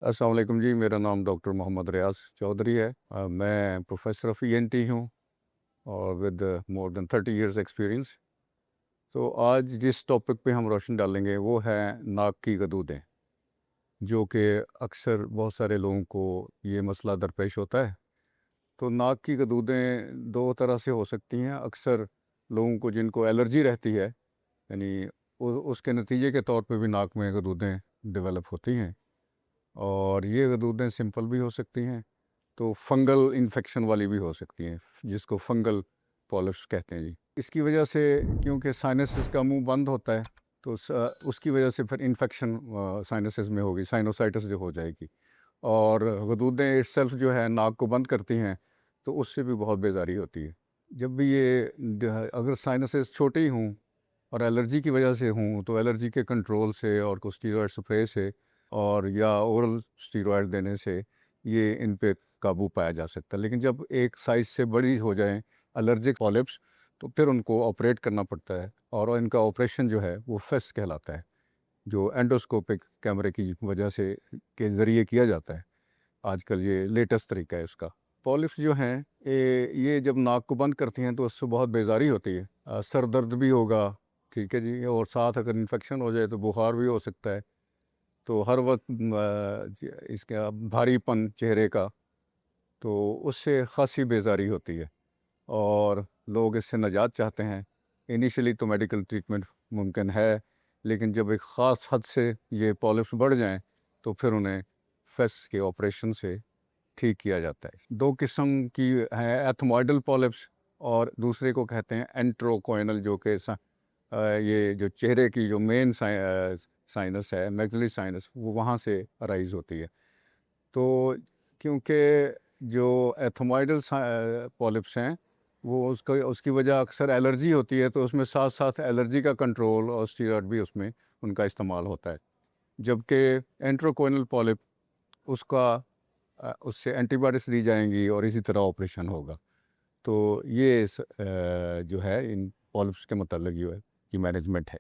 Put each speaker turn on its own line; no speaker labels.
अस्सलाम वालेकुम जी। मेरा नाम डॉक्टर मोहम्मद रियाज चौधरी है। मैं प्रोफेसर ऑफ ईएनटी हूँ और with more than 30 years experience. तो आज जिस टॉपिक पे हम रोशनी डालेंगे वो है नाक की गदूदें, जो कि अक्सर बहुत सारे लोगों को ये मसला दरपेश होता है। तो नाक की गदूदें दो तरह से हो सकती हैं। अक्सर लोगों को जिनको एलर्जी रहती है, यानी उसके नतीजे के तौर पे भी नाक में गदूदें डेवलप होती हैं, और ये गदूदें सिंपल भी हो सकती हैं, तो फंगल इन्फेक्शन वाली भी हो सकती हैं, जिसको फंगल पॉलिप्स कहते हैं जी। इसकी वजह से, क्योंकि साइनसेस का मुंह बंद होता है, तो उसकी वजह से फिर इन्फेक्शन साइनसेस में होगी, साइनोसाइटिस जो हो जाएगी। और गदूदें इटसेल्फ जो है नाक को बंद करती हैं, तो उससे भी बहुत बेजारी होती है। जब भी ये अगर साइनसेस छोटे ही हों और एलर्जी की वजह से हों, तो एलर्जी के कंट्रोल से और कुछ स्टीरॉयड स्प्रे से और या ओरल स्टीरॉयड देने से ये इन पे काबू पाया जा सकता है। लेकिन जब एक साइज़ से बड़ी हो जाएं एलर्जिक पॉलिप्स, तो फिर उनको ऑपरेट करना पड़ता है, और इनका ऑपरेशन जो है वो फेस कहलाता है, जो एंडोस्कोपिक कैमरे की वजह से के ज़रिए किया जाता है। आजकल ये लेटेस्ट तरीका है उसका। पॉलिप्स जो हैं, ये जब नाक को बंद करती हैं तो उससे बहुत बेजारी होती है। सर दर्द भी होगा, ठीक है जी, और साथ अगर इन्फेक्शन हो जाए तो बुखार भी हो सकता है। तो हर वक्त इसका भारीपन चेहरे का, तो उससे खासी बेजारी होती है, और लोग इससे निजात चाहते हैं। इनिशियली तो मेडिकल ट्रीटमेंट मुमकिन है, लेकिन जब एक ख़ास हद से ये पॉलिप्स बढ़ जाएं, तो फिर उन्हें फेस के ऑपरेशन से ठीक किया जाता है। दो किस्म की है, एथमॉइडल पॉलिप्स, और दूसरे को कहते हैं एंट्रोकोइनल, जो कि ये जो चेहरे की जो मेन साइनस है, मैक्सिलरी साइनस, वो वहाँ से अराइज होती है। तो क्योंकि जो एथमॉइडल पॉलिप्स हैं, वो उसकी वजह अक्सर एलर्जी होती है, तो उसमें साथ साथ एलर्जी का कंट्रोल और स्टीरॉयड भी उसमें उनका इस्तेमाल होता है। जबकि एंट्रोकोइनल पॉलिप, उसका उससे एंटीबायोटिक्स दी जाएंगी और इसी तरह ऑपरेशन होगा। तो ये जो है इन पॉलिप्स के मतलब ये है कि मैनेजमेंट है।